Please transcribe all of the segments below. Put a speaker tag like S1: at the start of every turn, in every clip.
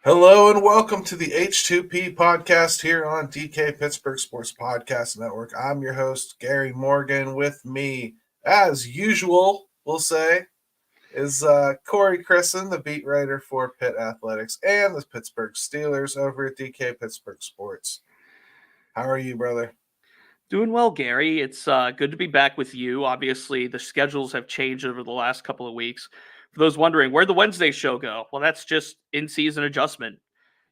S1: Hello and welcome to the H2P podcast here on DK Pittsburgh Sports Podcast Network. I'm your host, Gary Morgan. With me, as usual, we'll say, is Corey Crisson, the beat writer for Pitt Athletics and the Pittsburgh Steelers over at DK Pittsburgh Sports. How are you, brother?
S2: Doing well, Gary. It's good to be back with you. Obviously, the schedules have changed over the last couple of weeks. For those wondering, where'd the Wednesday show go? Well, that's just in-season adjustment.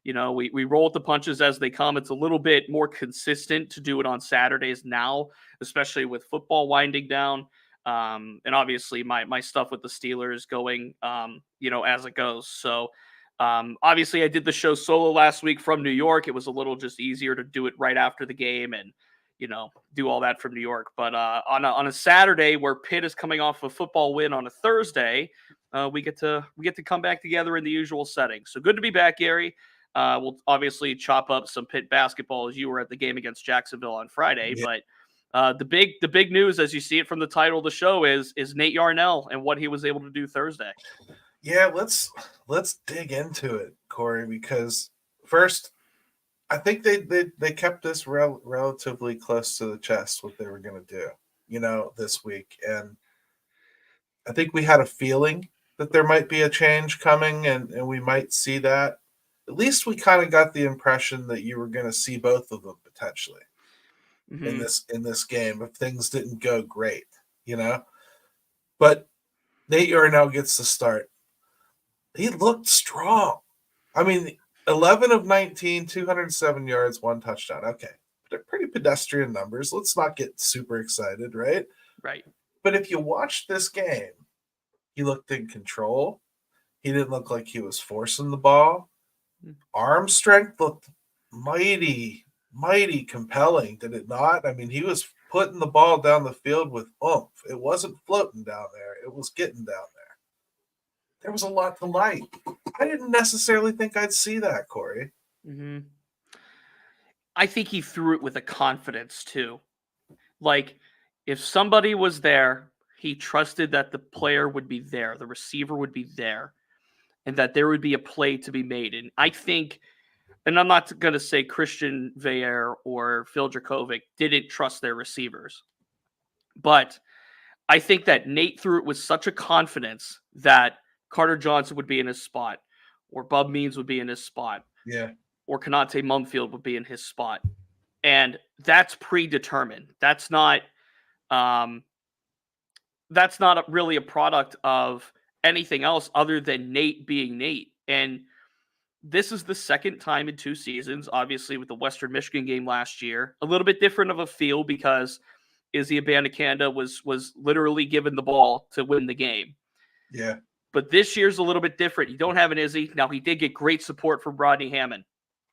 S2: You know, we roll with the punches as they come. It's a little bit more consistent to do it on Saturdays now, especially with football winding down. And obviously my stuff with the Steelers going, as it goes. So obviously I did the show solo last week from New York. It was a little just easier to do it right after the game and do all that from New York. But on a Saturday where Pitt is coming off a football win on a Thursday, we get to come back together in the usual setting. So good to be back, Gary. We'll obviously chop up some Pitt basketball as you were at the game against Jacksonville on Friday.
S1: Yeah.
S2: But the big news, as you see it from the title of the show, is Nate Yarnell and what he was able to do Thursday.
S1: Yeah, let's dig into it, Corey, because first, I think they kept this relatively close to the chest what they were going to do, this week. And I think we had a feeling that there might be a change coming and we might see that. At least we kind of got the impression that you were going to see both of them potentially in this game if things didn't go great. But Nate Yarnell gets the start. He looked strong. I mean, 11 of 19, 207 yards, 1 touchdown. Okay. They're pretty pedestrian numbers. Let's not get super excited, right?
S2: Right.
S1: But if you watch this game, he looked in control. He didn't look like he was forcing the ball. Arm strength looked mighty compelling, did it not? I mean, he was putting the ball down the field with oomph. It wasn't floating down there. It was getting down there. There was a lot to like. I didn't necessarily think I'd see that, Corey.
S2: Mm-hmm. I think he threw it with a confidence, too. Like, if somebody was there, he trusted that the player would be there, the receiver would be there, and that there would be a play to be made. And I think, and I'm not going to say Christian Veer or Phil Dracovic didn't trust their receivers, but I think that Nate threw it with such a confidence that Carter Johnson would be in his spot, or Bub Means would be in his spot.
S1: Yeah.
S2: Or Konate Mumfield would be in his spot. And that's predetermined. That's not really a product of anything else other than Nate being Nate. And this is the second time in 2 seasons, obviously with the Western Michigan game last year. A little bit different of a feel because Izzy Abanikanda was literally given the ball to win the game.
S1: Yeah.
S2: But this year's a little bit different. You don't have an Izzy. Now, he did get great support from Rodney Hammond.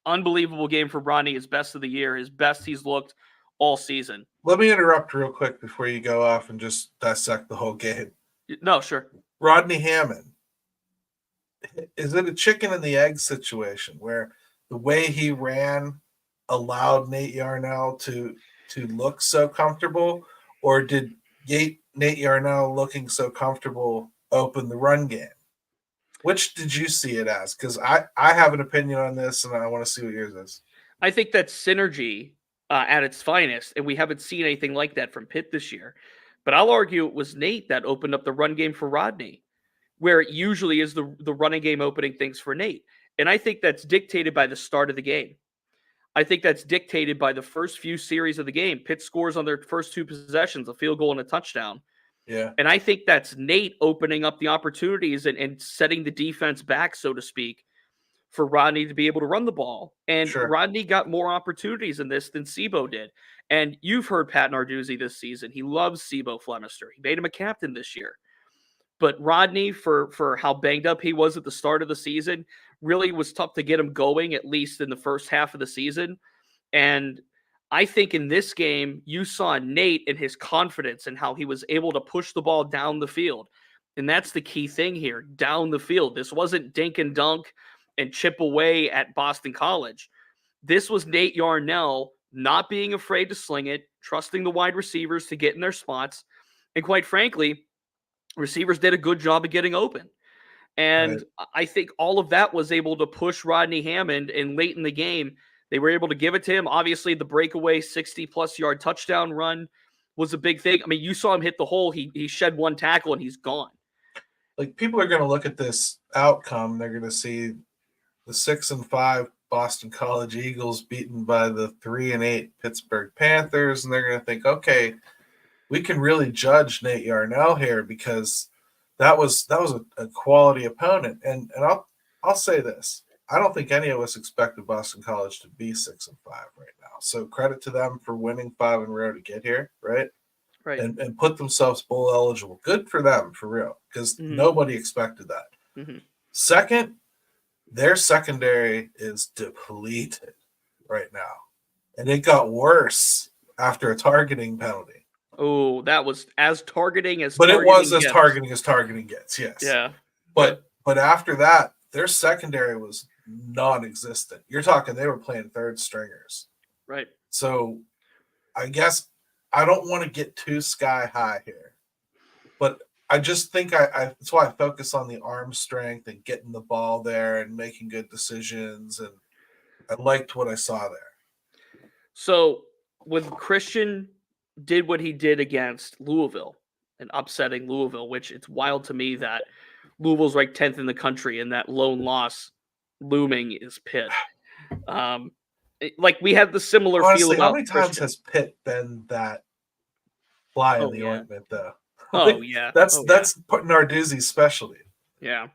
S2: Unbelievable game for Rodney, his best of the year, his best he's looked all season.
S1: Let me interrupt real quick before you go off and just dissect the whole game.
S2: No, sure.
S1: Rodney Hammond. Is it a chicken and the egg situation where the way he ran allowed Nate Yarnell to look so comfortable, or did Nate Yarnell looking so comfortable open the run game? Which did you see it as? Because I have an opinion on this, and I want to see what yours is.
S2: I think that's synergy at its finest, and we haven't seen anything like that from Pitt this year. But I'll argue it was Nate that opened up the run game for Rodney, where it usually is the running game opening things for Nate. And I think that's dictated by the start of the game. I think that's dictated by the first few series of the game. Pitt scores on their first 2 possessions, a field goal and a touchdown.
S1: Yeah.
S2: And I think that's Nate opening up the opportunities and setting the defense back, so to speak, for Rodney to be able to run the ball. And
S1: Sure.
S2: Rodney got more opportunities in this than Sebo did. And you've heard Pat Narduzzi this season. He loves Sebo Flemister. He made him a captain this year. But Rodney, for how banged up he was at the start of the season, really was tough to get him going, at least in the first half of the season. And I think in this game, you saw Nate and his confidence and how he was able to push the ball down the field. And that's the key thing here, down the field. This wasn't dink and dunk and chip away at Boston College. This was Nate Yarnell not being afraid to sling it, trusting the wide receivers to get in their spots. And quite frankly, receivers did a good job of getting open. And
S1: Right.
S2: I think all of that was able to push Rodney Hammond. And late in the game, they were able to give it to him. Obviously, the breakaway 60-plus yard touchdown run was a big thing. I mean, you saw him hit the hole. He shed one tackle and he's gone.
S1: Like, people are going to look at this outcome. They're going to see the 6-5 Boston College Eagles beaten by the 3-8 Pittsburgh Panthers, and they're going to think, okay, we can really judge Nate Yarnell here because that was a quality opponent. And I'll say this: I don't think any of us expected Boston College to be 6-5 right now. So credit to them for winning 5 in a row to get here, right?
S2: Right.
S1: And put themselves bowl eligible. Good for them, for real, because nobody expected that.
S2: Mm-hmm.
S1: Second, their secondary is depleted right now, and it got worse after a targeting penalty.
S2: Oh, that was as targeting as
S1: But
S2: targeting
S1: it was as
S2: gets.
S1: targeting as targeting gets, yes.
S2: Yeah.
S1: But after that, their secondary was non-existent. You're talking they were playing third stringers.
S2: Right.
S1: So I guess I don't want to get too sky high here, but I just think I that's why I focus on the arm strength and getting the ball there and making good decisions, and I liked what I saw there.
S2: So when Christian did what he did against Louisville and upsetting Louisville, which it's wild to me that Louisville's ranked 10th in the country and that lone loss looming is Pitt. Like, we had the similar
S1: Honestly,
S2: feel
S1: how
S2: about
S1: many times
S2: Christian.
S1: has Pitt been that fly in
S2: Oh,
S1: the
S2: yeah.
S1: ointment, though?
S2: Oh, yeah.
S1: That's Narduzzi's specialty.
S2: Yeah.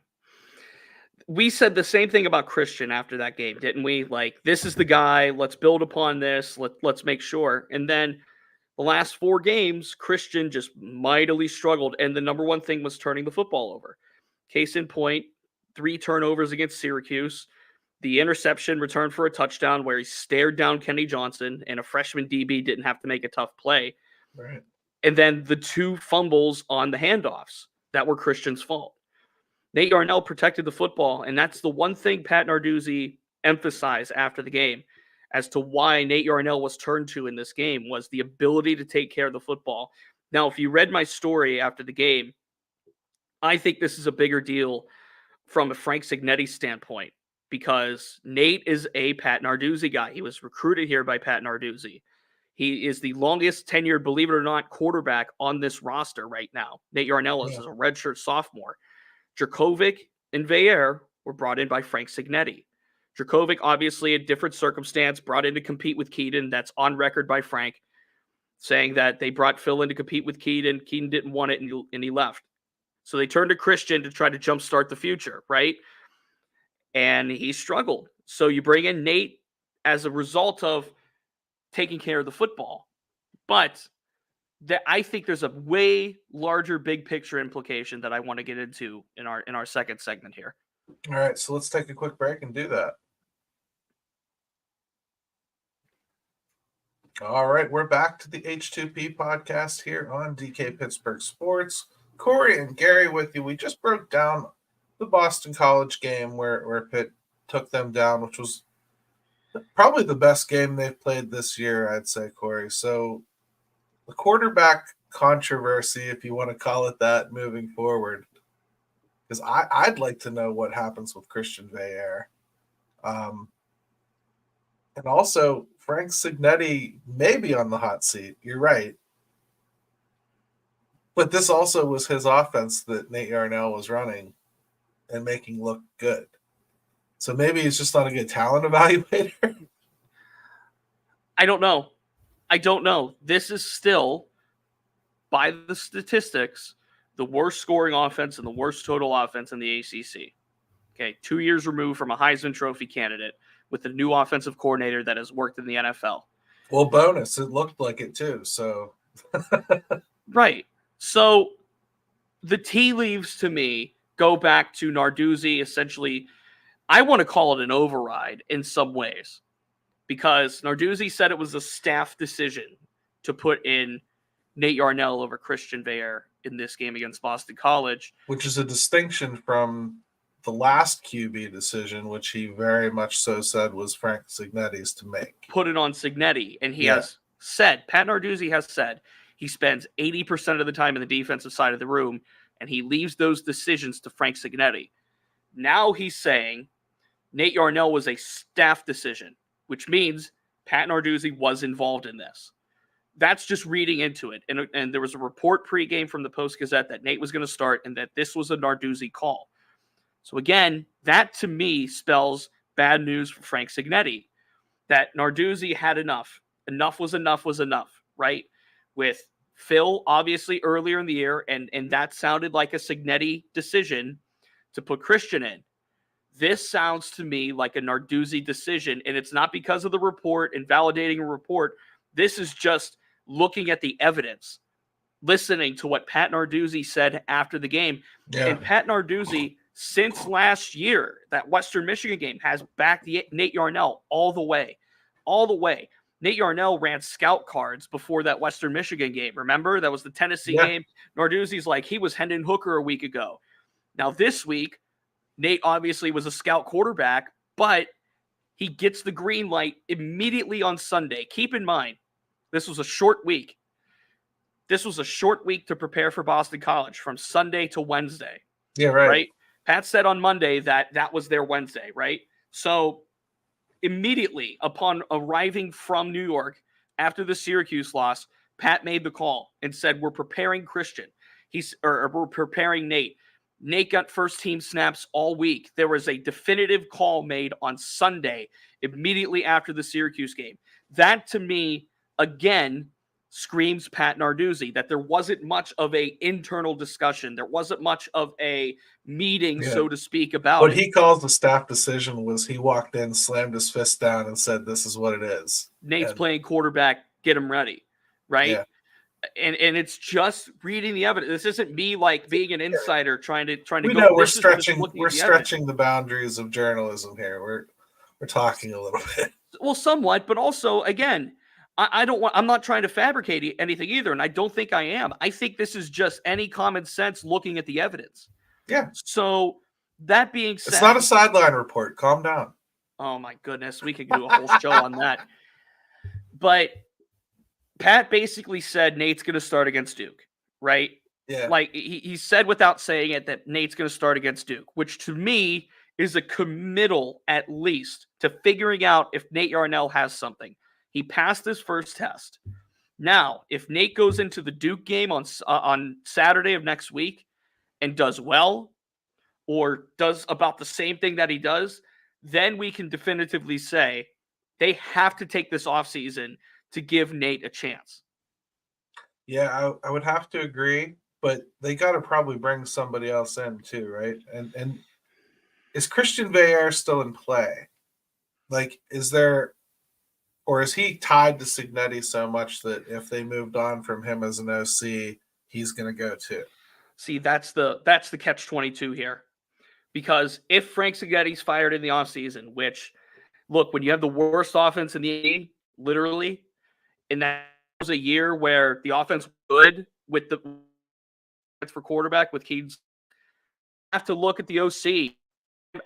S2: We said the same thing about Christian after that game, didn't we? Like, this is the guy. Let's build upon this. Let's make sure. And then the last 4 games, Christian just mightily struggled. And the number one thing was turning the football over. Case in point, 3 turnovers against Syracuse. The interception returned for a touchdown where he stared down Kenny Johnson and a freshman DB didn't have to make a tough play.
S1: Right.
S2: And then the 2 fumbles on the handoffs that were Christian's fault. Nate Yarnell protected the football, and that's the one thing Pat Narduzzi emphasized after the game as to why Nate Yarnell was turned to in this game was the ability to take care of the football. Now, if you read my story after the game, I think this is a bigger deal from a Frank Signetti standpoint because Nate is a Pat Narduzzi guy. He was recruited here by Pat Narduzzi. He is the longest tenured, believe it or not, quarterback on this roster right now. Nate Yarnell is a redshirt sophomore. Dracovic and Veyer were brought in by Frank Signetti. Dracovic, obviously a different circumstance, brought in to compete with Keaton. That's on record by Frank, saying that they brought Phil in to compete with Keaton. Keaton didn't want it, and he left. So they turned to Christian to try to jumpstart the future, right? And he struggled. So you bring in Nate as a result of taking care of the football. But I think there's a way larger big picture implication that I want to get into in our second segment here.
S1: All right, so let's take a quick break and do that. All right, we're back to the H2P podcast here on DK Pittsburgh Sports. Corey and Gary with you. We just broke down the Boston College game where Pitt took them down, which was probably the best game they've played this year, I'd say, Corey. So the quarterback controversy, if you want to call it that, moving forward, because I'd like to know what happens with Christian Veyer. And also, Frank Signetti may be on the hot seat. You're right. But this also was his offense that Nate Yarnell was running and making look good. So maybe he's just not a good talent evaluator.
S2: I don't know. This is still, by the statistics, the worst scoring offense and the worst total offense in the ACC. Okay, 2 years removed from a Heisman Trophy candidate with a new offensive coordinator that has worked in the NFL.
S1: Well, bonus, it looked like it too. So,
S2: right. So the tea leaves to me go back to Narduzzi. Essentially, I want to call it an override in some ways because Narduzzi said it was a staff decision to put in Nate Yarnell over Christian Veyer in this game against Boston College.
S1: Which is a distinction from the last QB decision, which he very much so said was Frank Signetti's to make.
S2: Put it on Signetti. And he has said, Pat Narduzzi has said, he spends 80% of the time in the defensive side of the room, and he leaves those decisions to Frank Signetti. Now he's saying Nate Yarnell was a staff decision, which means Pat Narduzzi was involved in this. That's just reading into it. And there was a report pregame from the Post-Gazette that Nate was going to start and that this was a Narduzzi call. So again, that to me spells bad news for Frank Signetti, that Narduzzi had enough. Enough was enough, right? With Phil, obviously, earlier in the year, and that sounded like a Signetti decision to put Christian in. This sounds to me like a Narduzzi decision, and it's not because of the report and validating a report. This is just looking at the evidence, listening to what Pat Narduzzi said after the game.
S1: Yeah.
S2: And Pat Narduzzi, since last year, that Western Michigan game, has backed Nate Yarnell all the way. All the way. Nate Yarnell ran scout cards before that Western Michigan game. Remember? That was the Tennessee game. Narduzzi's like, he was Hendon Hooker a week ago. Now this week, Nate obviously was a scout quarterback, but he gets the green light immediately on Sunday. Keep in mind, this was a short week. This was a short week to prepare for Boston College from Sunday to Wednesday.
S1: Yeah, right.
S2: Right? Pat said on Monday that was their Wednesday, right? So immediately upon arriving from New York after the Syracuse loss, Pat made the call and said, we're preparing Christian. We're preparing Nate. Nate got first team snaps all week. There was a definitive call made on Sunday immediately after the Syracuse game. That to me, again, screams Pat Narduzzi, that there wasn't much of a internal discussion. There wasn't much of a meeting, so to speak, about
S1: what
S2: it.
S1: he calls the staff decision was he walked in, slammed his fist down, and said, this is what it is.
S2: Nate's playing quarterback, get him ready, right?
S1: Yeah.
S2: And it's just reading the evidence. This isn't me like being an insider trying to
S1: we
S2: go.
S1: Know we're
S2: this
S1: stretching the boundaries of journalism here. We're talking a little bit.
S2: Well, somewhat, but also again, I'm not trying to fabricate anything either, and I don't think I am. I think this is just any common sense looking at the evidence.
S1: Yeah.
S2: So that being said,
S1: it's not a sideline report. Calm down.
S2: Oh my goodness, we could do a whole show on that. But Pat basically said Nate's going to start against Duke, right?
S1: Yeah.
S2: Like he said without saying it that Nate's going to start against Duke, which to me is a committal at least to figuring out if Nate Yarnell has something. He passed his first test. Now, if Nate goes into the Duke game on Saturday of next week and does well or does about the same thing that he does, then we can definitively say they have to take this offseason to give Nate a chance.
S1: Yeah, I would have to agree, but they got to probably bring somebody else in too, right? And is Christian Veilleux still in play? Like, is there, or is he tied to Signetti so much that if they moved on from him as an OC, he's going to go too?
S2: See, that's the catch-22 here. Because if Frank Signetti's fired in the offseason, which, look, when you have the worst offense in the league, literally, and that was a year where the offense was good with the for quarterback with Keeds, have to look at the OC.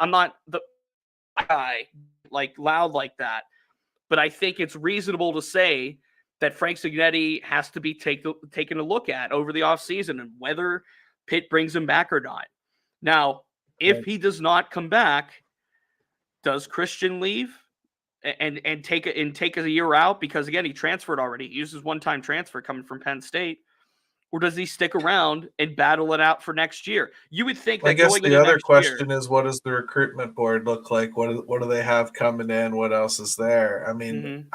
S2: I'm not the guy like loud like that, but I think it's reasonable to say that Frank Signetti has to be taken a look at over the offseason and whether Pitt brings him back or not. Now, if he does not come back, does Christian leave and take a year out? Because again, he transferred already. He used his one-time transfer coming from Penn State. Or does he stick around and battle it out for next year? You would think that
S1: I guess
S2: going
S1: the other question
S2: year,
S1: is, what does the recruitment board look like? What do they have coming in? What else is there? I mean,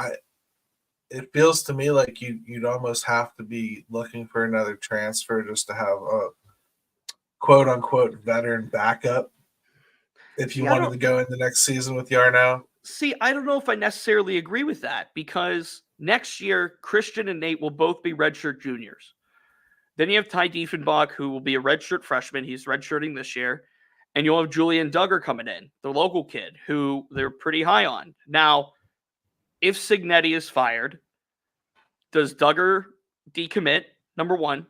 S1: it feels to me like you'd almost have to be looking for another transfer just to have a quote unquote veteran backup if you wanted to go in the next season with Yarnell.
S2: See, I don't know if I necessarily agree with that, because next year Christian and Nate will both be redshirt juniors. Then you have Ty Diefenbach, who will be a redshirt freshman. He's redshirting this year. And you'll have Julian Duggar coming in, the local kid, who they're pretty high on. Now, if Signetti is fired, does Duggar decommit? Number one.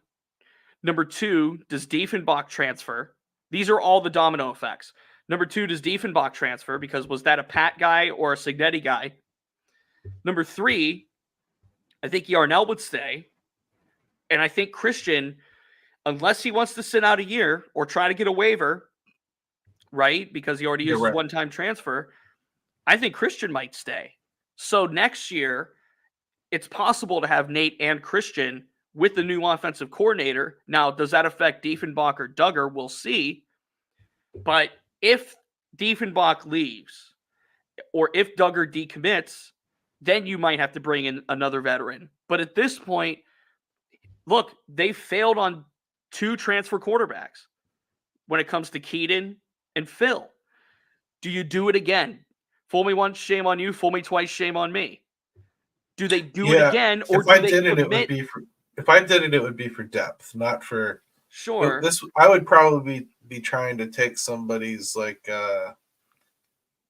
S2: Number two, does Diefenbach transfer? These are all the domino effects. Number two, does Diefenbach transfer? Because was that a Pat guy or a Signetti guy? Number three, I think Yarnell would stay. And I think Christian, unless he wants to sit out a year or try to get a waiver, right? Because he already
S1: You're
S2: used his
S1: right.
S2: one-time transfer. I think Christian might stay. So next year, it's possible to have Nate and Christian with the new offensive coordinator. Now, does that affect Diefenbach or Duggar? We'll see. But if Diefenbach leaves or if Duggar decommits, then you might have to bring in another veteran. But at this point, look, they failed on 2 transfer quarterbacks when it comes to Keaton and Phil. Do you do it again? Fool me once, shame on you. Fool me twice, shame on me. Do they do it
S1: Yeah.
S2: again, or
S1: If
S2: do
S1: I
S2: they
S1: did it, it would
S2: commit?
S1: be for. If I did it, it would be for depth, not for
S2: Sure.
S1: this. I would probably be trying to take somebody's like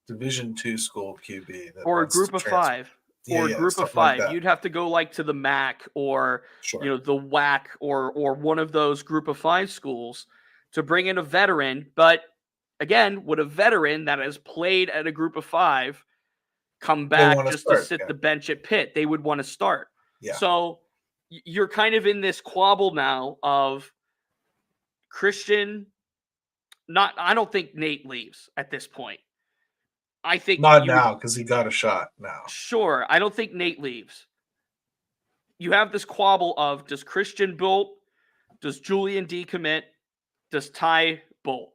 S1: Division II school QB that
S2: Or a
S1: wants to
S2: group of
S1: transfer.
S2: 5.
S1: Yeah,
S2: Or a
S1: yeah,
S2: group of
S1: something like
S2: 5.
S1: that.
S2: You'd have to go like to the MAC or
S1: Sure.
S2: the WAC or one of those group of 5 schools to bring in a veteran. But again, would a veteran that has played at a group of 5 come
S1: They
S2: back
S1: want to
S2: just to
S1: start.
S2: sit
S1: Yeah.
S2: the bench at Pitt? They would want to start.
S1: Yeah.
S2: So you're kind of in this quabble now of Christian. I don't think Nate leaves at this point. I think
S1: Not
S2: you would.
S1: now because he got a shot now.
S2: Sure, I don't think Nate leaves. You have this quabble of, does Christian bolt? Does Julian decommit? Does Ty bolt?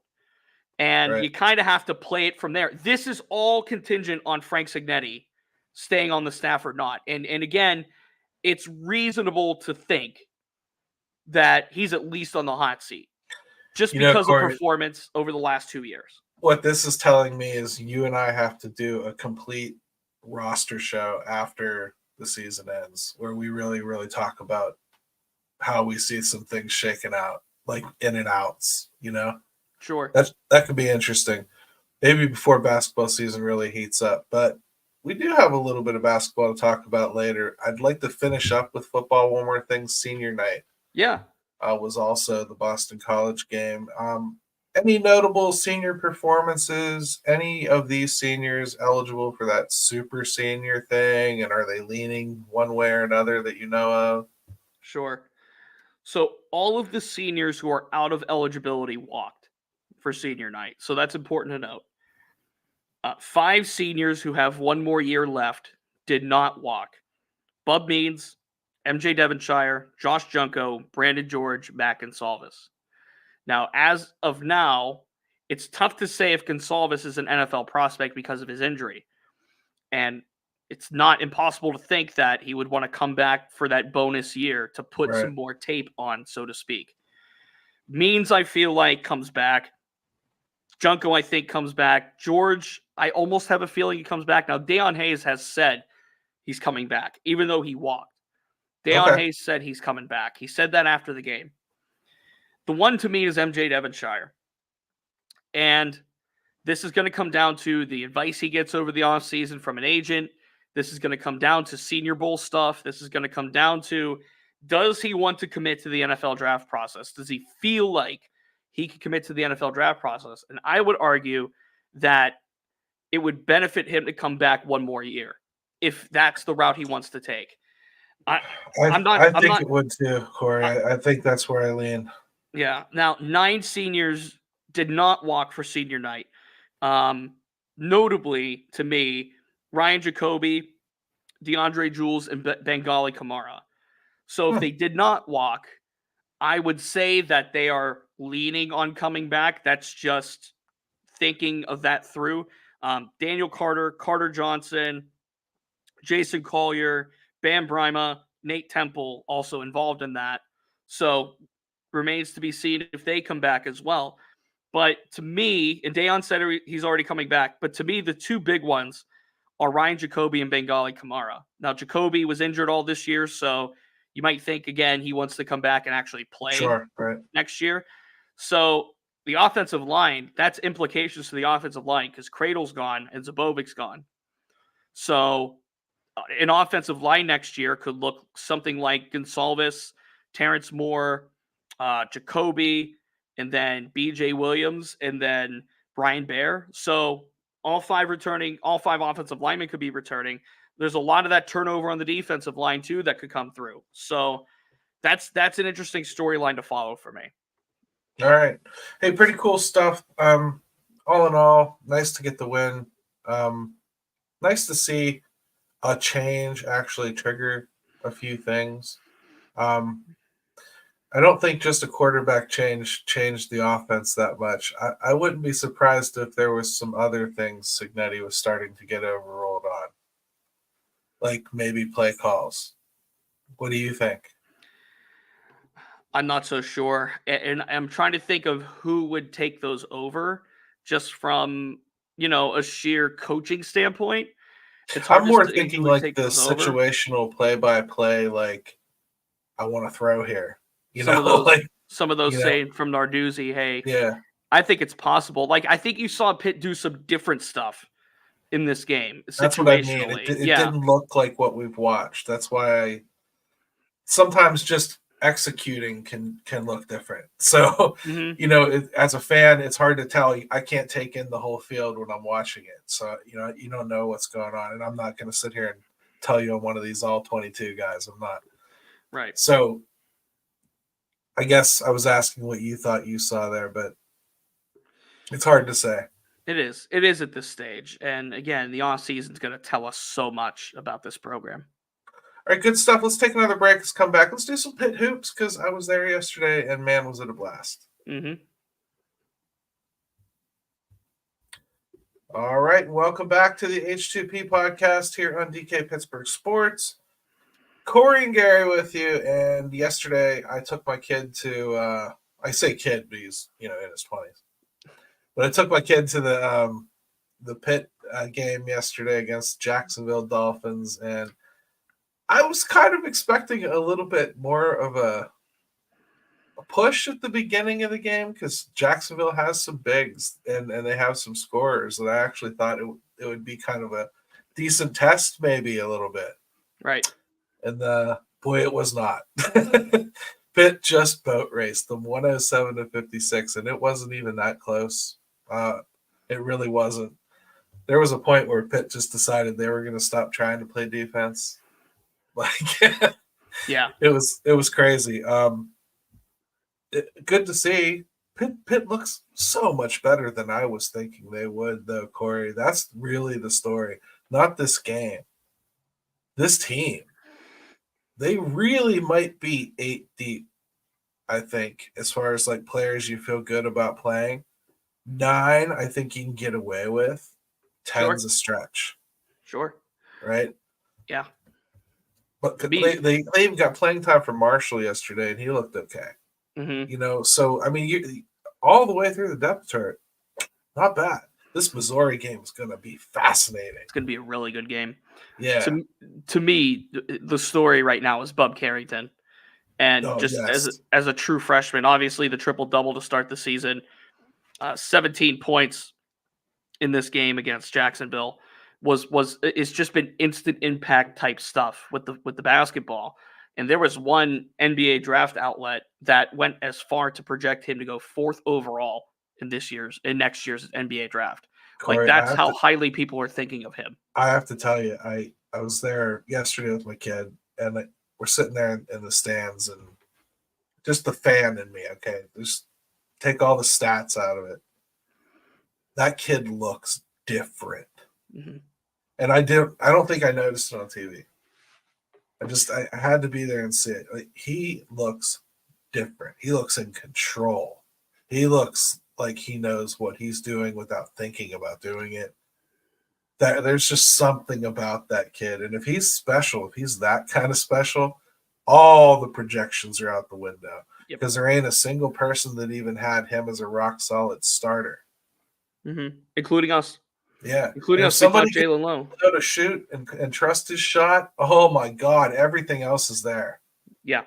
S2: And
S1: Right.
S2: you kind of have to play it from there. This is all contingent on Frank Signetti staying on the staff or not. And again, it's reasonable to think that he's at least on the hot seat just because of
S1: Corey,
S2: performance over the last 2 years.
S1: what this is telling me is you and I have to do a complete roster show after the season ends where we really, really talk about how we see some things shaken out, like in and outs,
S2: Sure.
S1: That could be interesting. Maybe before basketball season really heats up, but we do have a little bit of basketball to talk about later. I'd like to finish up with football. One more thing, senior night.
S2: Yeah.
S1: Was also the Boston College game. Any notable senior performances? Any of these seniors eligible for that super senior thing? And are they leaning one way or another that you know of?
S2: Sure. So all of the seniors who are out of eligibility walked for senior night. So that's important to note. 5 seniors who have one more year left did not walk. Bub Means, MJ Devonshire, Josh Junko, Brandon George, Matt Gonsalves. Now, as of now, it's tough to say if Gonsalves is an NFL prospect because of his injury. And it's not impossible to think that he would want to come back for that bonus year to put
S1: Right.
S2: some more tape on, so to speak. Means, I feel like, comes back. Junko, I think, comes back. George, I almost have a feeling he comes back. Now, Deion Hayes has said he's coming back, even though he walked. Deion Hayes said he's coming back. He said that after the game. The one to me is MJ Devonshire. And this is going to come down to the advice he gets over the offseason from an agent. This is going to come down to Senior Bowl stuff. This is going to come down to, does he want to commit to the NFL draft process? Does he feel like he can commit to the NFL draft process? And I would argue that it would benefit him to come back one more year if that's the route he wants to take.
S1: I think it would too, Corey. I think that's where I lean.
S2: Yeah. Now, 9 seniors did not walk for senior night. Notably, to me, Ryan Jacoby, DeAndre Jules, and Bengali Kamara. So if they did not walk, I would say that they are leaning on coming back. That's just thinking of that through. Daniel Carter, Carter Johnson, Jason Collier, Bam Brima, Nate Temple also involved in that. So remains to be seen if they come back as well. But to me, and Deion said he's already coming back, but to me, the 2 big ones are Ryan Jacoby and Bengali Kamara. Now, Jacoby was injured all this year, so you might think, again, he wants to come back and actually play next year. So the offensive line, that's implications to the offensive line because Cradle's gone and Zabovic's gone. So an offensive line next year could look something like Gonsalves, Terrence Moore, Jacoby, and then BJ Williams, and then Brian Baer. So all 5 offensive linemen could be returning. There's a lot of that turnover on the defensive line too that could come through. So that's an interesting storyline to follow for me.
S1: All right. Hey, pretty cool stuff. all in all, nice to get the win. Nice to see a change actually trigger a few things. Um, I don't think just a quarterback change changed the offense that much. I wouldn't be surprised if there was some other things Signetti was starting to get overruled on, like maybe play calls. What do you think?
S2: I'm not so sure, and I'm trying to think of who would take those over, just from a sheer coaching standpoint. It's hard
S1: I'm
S2: to
S1: more
S2: say who
S1: thinking
S2: would
S1: like
S2: take
S1: the
S2: those over.
S1: situational play by play, like I want to throw here,
S2: Some of those,
S1: like
S2: some of those
S1: you know,
S2: saying from Narduzzi, "Hey,
S1: yeah.
S2: I think it's possible." Like I think you saw Pitt do some different stuff in this game
S1: That's what I mean.
S2: situationally.
S1: It
S2: Yeah.
S1: didn't look like what we've watched. That's why I sometimes just executing can look different. So,
S2: Hmm.
S1: as a fan, it's hard to tell. I can't take in the whole field when I'm watching it. So, you don't know what's going on, and I'm not going to sit here and tell you I'm one of these all 22 guys. I'm not.
S2: Right.
S1: So, I guess I was asking what you thought you saw there, but it's hard to say.
S2: It is. It is at this stage, and again, the off season is going to tell us so much about this program.
S1: All right, good stuff. Let's take another break. Let's come back. Let's do some pit hoops because I was there yesterday, and man, was it a blast.
S2: Hmm.
S1: All right, welcome back to the H2P podcast here on DK Pittsburgh Sports. Corey and Gary with you. And yesterday, I took my kid to. I say kid, but he's in his 20s. But I took my kid to the Pitt game yesterday against Jacksonville Dolphins, and I was kind of expecting a little bit more of a push at the beginning of the game because Jacksonville has some bigs and they have some scorers that I actually thought it would be kind of a decent test, maybe a little bit.
S2: Right.
S1: And boy, it was not. Pitt just boat raced them 107-56, and it wasn't even that close. It really wasn't. There was a point where Pitt just decided they were going to stop trying to play defense. Like
S2: Yeah.
S1: it was crazy. Good to see. Pitt looks so much better than I was thinking they would, though, Corey. That's really the story, not this game. This team, they really might be 8 deep, I think, as far as like players you feel good about playing. 9, I think you can get away with.
S2: Sure.
S1: 10's a stretch,
S2: Sure.
S1: right?
S2: Yeah.
S1: But
S2: To
S1: they even got playing time for Marshall yesterday, and he looked okay.
S2: Hmm.
S1: So I mean, all the way through the depth chart, not bad. This Missouri game is going to be fascinating.
S2: It's going to be a really good game.
S1: Yeah.
S2: To me, the story right now is Bub Carrington, and
S1: Oh
S2: just as
S1: yes.
S2: as a true freshman, obviously the triple double to start the season, 17 points in this game against Jacksonville was it's just been instant impact type stuff with the basketball. And there was one NBA draft outlet that went as far to project him to go 4th overall in next year's NBA draft. Like
S1: Corey,
S2: that's how highly people are thinking of him.
S1: I have to tell you, I was there yesterday with my kid, and we're sitting there in the stands, and just the fan in me. Okay, just take all the stats out of it. That kid looks different,
S2: Hmm.
S1: and I don't think I noticed it on TV. I had to be there and see it. Like, he looks different. He looks in control. He looks like he knows what he's doing without thinking about doing it. That there's just something about that kid, and if he's special, if he's that kind of special, all the projections are out the window
S2: Yep.
S1: because there ain't a single person that even had him as a rock solid starter.
S2: Hmm. Including us.
S1: Yeah,
S2: Including
S1: and if
S2: us. We thought
S1: somebody
S2: Jalen Lowe.
S1: go to shoot and trust his shot, oh my God, everything else is there.
S2: Yeah.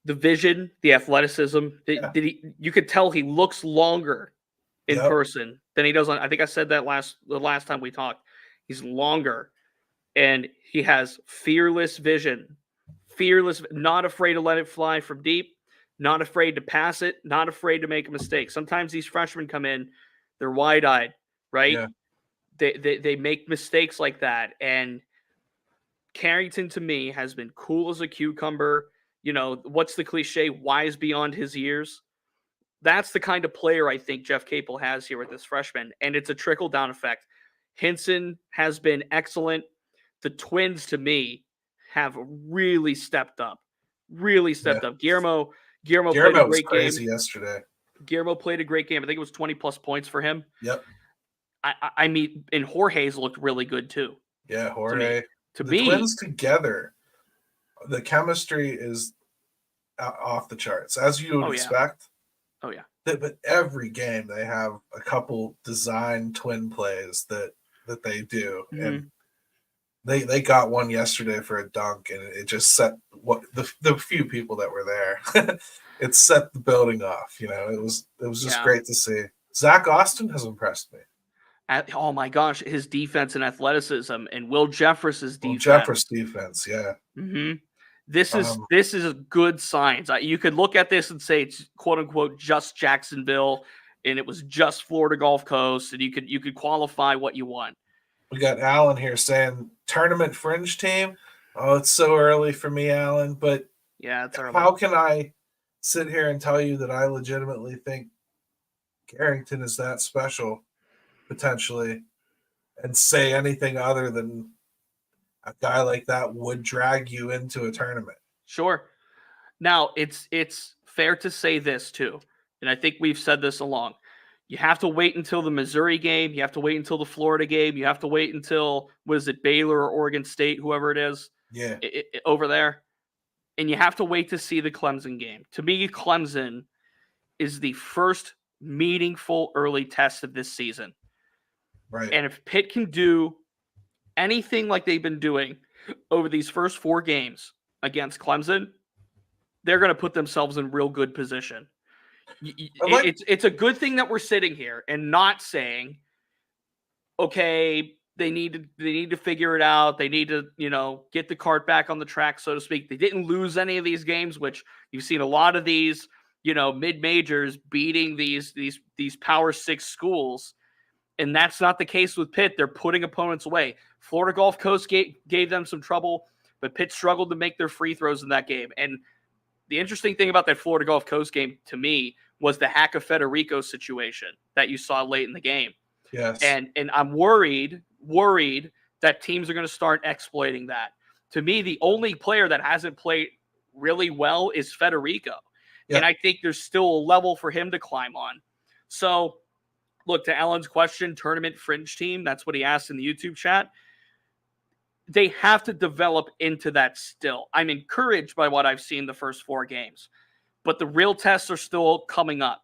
S2: The vision, the athleticism.
S1: Yeah.
S2: You could tell he looks longer in
S1: Yep.
S2: person than he does on. I think I said that the last time we talked. He's longer, and he has fearless vision. Fearless, not afraid to let it fly from deep, not afraid to pass it, not afraid to make a mistake. Sometimes these freshmen come in, they're wide-eyed, right?
S1: Yeah.
S2: They make mistakes like that, and Carrington to me has been cool as a cucumber. What's the cliche? Wise beyond his years. That's the kind of player I think Jeff Capel has here with this freshman, and it's a trickle-down effect. Hinson has been excellent. The twins, to me, have really stepped up. Really stepped up. Guillermo played a
S1: Guillermo was
S2: great game.
S1: crazy yesterday.
S2: Guillermo played a great game. I think it was 20-plus points for him.
S1: Yep.
S2: I mean, and Jorge's looked really good too.
S1: Yeah, Jorge.
S2: To
S1: The
S2: me,
S1: twins together, the chemistry is off the charts, as you would expect.
S2: Oh, yeah.
S1: But every game they have a couple design twin plays that they do.
S2: Mm-hmm.
S1: And they got one yesterday for a dunk, and it just set what the few people that were there. It set the building off. It was just great to see. Zach Austin has impressed me.
S2: Oh my gosh, his defense and athleticism, and Will Jeffress' defense.
S1: Jeffress' defense, yeah.
S2: Mm-hmm. This is a good sign. You could look at this and say it's quote unquote just Jacksonville, and it was just Florida Gulf Coast, and you could qualify what you want.
S1: We got Alan here saying tournament fringe team. Oh, it's so early for me, Alan. But
S2: yeah, it's early.
S1: How can I sit here and tell you that I legitimately think Carrington is that special, potentially, and say anything other than a guy like that would drag you into a tournament?
S2: Sure. Now, it's fair to say this too, and I think we've said this along. You have to wait until the Missouri game. You have to wait until the Florida game. You have to wait until, Baylor or Oregon State, whoever it is, over there. And you have to wait to see the Clemson game. To me, Clemson is the first meaningful early test of this season.
S1: Right.
S2: And if Pitt can do anything like they've been doing over these first 4 games against Clemson, they're going to put themselves in real good position. It's a good thing that we're sitting here and not saying, okay, they need to figure it out. They need to, get the cart back on the track, so to speak. They didn't lose any of these games, which you've seen a lot of these, mid-majors beating these Power 6 schools. And that's not the case with Pitt. They're putting opponents away. Florida Gulf Coast gave them some trouble, but Pitt struggled to make their free throws in that game. And the interesting thing about that Florida Gulf Coast game to me was the hack of Federico situation that you saw late in the game.
S1: Yes.
S2: And I'm worried that teams are going to start exploiting that. To me, the only player that hasn't played really well is Federico. Yep. And I think there's still a level for him to climb on. So, look, to Alan's question, tournament fringe team, that's what he asked in the YouTube chat. They have to develop into that still. I'm encouraged by what I've seen the first 4 games, but the real tests are still coming up.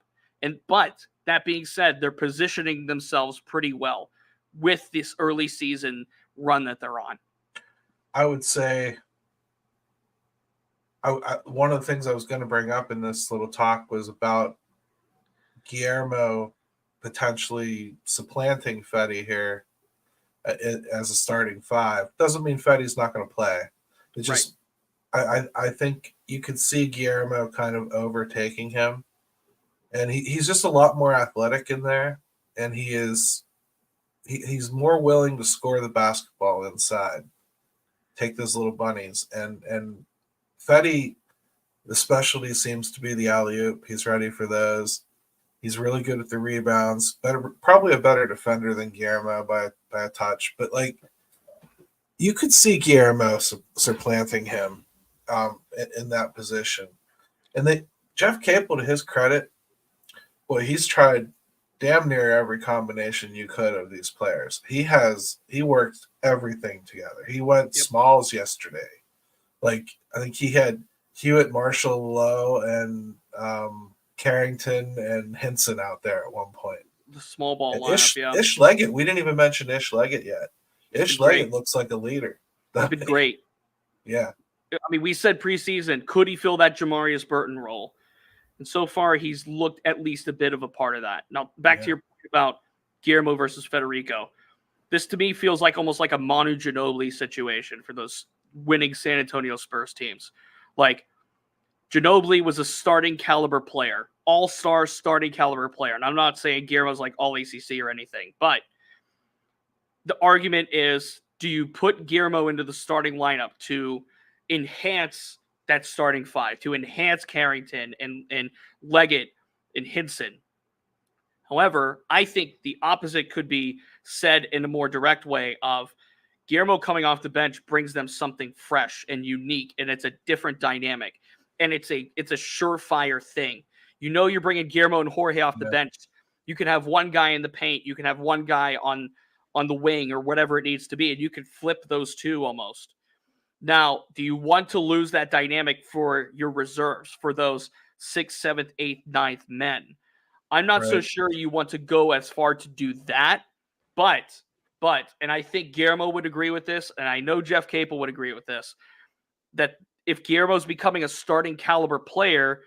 S2: But that being said, they're positioning themselves pretty well with this early season run that they're on.
S1: I would say one of the things I was going to bring up in this little talk was about Guillermo potentially supplanting Fetty here as a starting 5. Doesn't mean Fetty's not going to play. It's just I think you could see Guillermo kind of overtaking him, and he's just a lot more athletic in there, and he's more willing to score the basketball inside, take those little bunnies, and Fetty, the specialty seems to be the alley-oop. He's ready for those. He's really good at the rebounds. Probably a better defender than Guillermo by a touch. But, you could see Guillermo supplanting him in that position. And Jeff Capel, to his credit, he's tried damn near every combination you could of these players. He worked everything together. He went smalls yesterday. I think he had Hewitt, Marshall, Lowe, and Carrington and Hinson out there at one point.
S2: The small ball lineup,
S1: Ish Leggett. We didn't even mention Ish Leggett yet. Ish Leggett looks like a leader.
S2: He's been great.
S1: Yeah.
S2: I mean, we said preseason, could he fill that Jamarius Burton role? And so far, he's looked at least a bit of a part of that. Now, back to your point about Guillermo versus Federico. This, to me, feels like almost like a Manu Ginobili situation for those winning San Antonio Spurs teams. Ginobili was a starting caliber player, all-star starting caliber player. And I'm not saying Guillermo's like all ACC or anything, but the argument is, do you put Guillermo into the starting lineup to enhance that starting 5, to enhance Carrington and Leggett in Hinson. However, I think the opposite could be said in a more direct way of Guillermo coming off the bench brings them something fresh and unique, and it's a different dynamic, and it's a surefire thing. You know, you're bringing Guillermo and Jorge off the bench. You can have one guy in the paint, you can have one guy on the wing or whatever it needs to be, and you can flip those two almost. Now, do you want to lose that dynamic for your reserves, for those 6th, 7th, 8th, 9th men? I'm not so sure you want to go as far to do that, but, and I think Guillermo would agree with this, and I know Jeff Capel would agree with this, that if Guillermo's becoming a starting caliber player,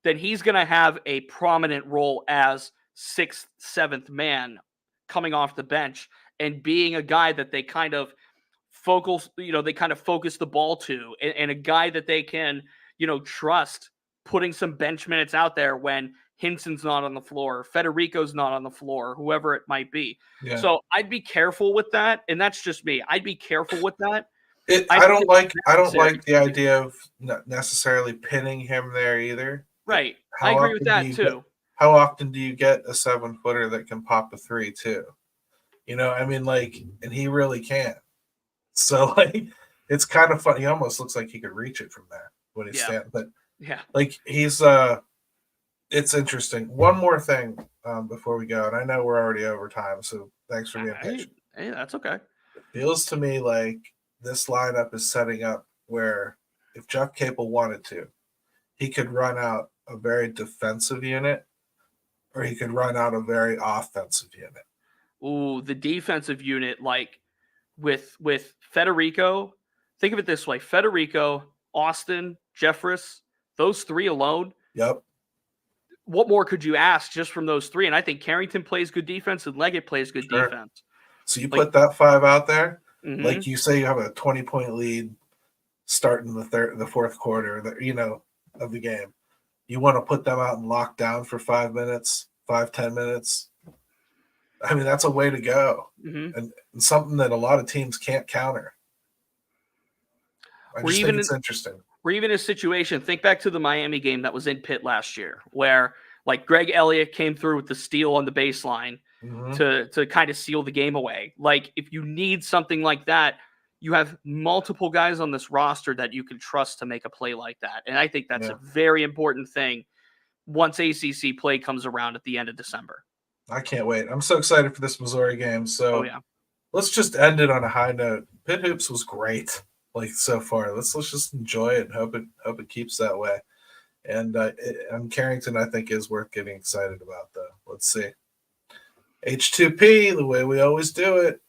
S2: then he's going to have a prominent role as 6th, 7th man coming off the bench and being a guy that they kind of focus the ball to, and a guy that they can, trust putting some bench minutes out there when Hinson's not on the floor, Federico's not on the floor, whoever it might be. Yeah. So I'd be careful with that, and that's just me. I'd be careful with that.
S1: I don't like the idea of not necessarily pinning him there either.
S2: Right. I agree with that too.
S1: How often do you get a 7-footer that can pop a 3 too? I mean, and he really can. So it's kind of fun. He almost looks like he could reach it from there when he's standing. But he's it's interesting. One more thing before we go, and I know we're already over time, so thanks for being patient.
S2: Hey, that's okay.
S1: It feels to me like this lineup is setting up where if Jeff Capel wanted to, he could run out a very defensive unit, or he could run out a very offensive unit.
S2: Ooh, the defensive unit, with Federico, think of it this way: Federico, Austin, Jeffress, those three alone.
S1: Yep.
S2: What more could you ask just from those three? And I think Carrington plays good defense and Leggett plays good defense.
S1: So you put that 5 out there, like you say, you have a 20-point lead starting the fourth quarter, of the game. You want to put them out and lock down for 5 minutes, 5-10 minutes. I mean, that's a way to go, and something that a lot of teams can't counter. I just think it's interesting.
S2: We're even in a situation, think back to the Miami game that was in Pitt last year, where Greg Elliott came through with the steal on the baseline to kind of seal the game away. If you need something like that, you have multiple guys on this roster that you can trust to make a play like that. And I think that's a very important thing once ACC play comes around at the end of December.
S1: I can't wait. I'm so excited for this Missouri game. So let's just end it on a high note. Pitt Hoops was great. So far, let's just enjoy it and hope it keeps that way. And Carrington, I think, is worth getting excited about, though. Let's see. H2P, the way we always do it.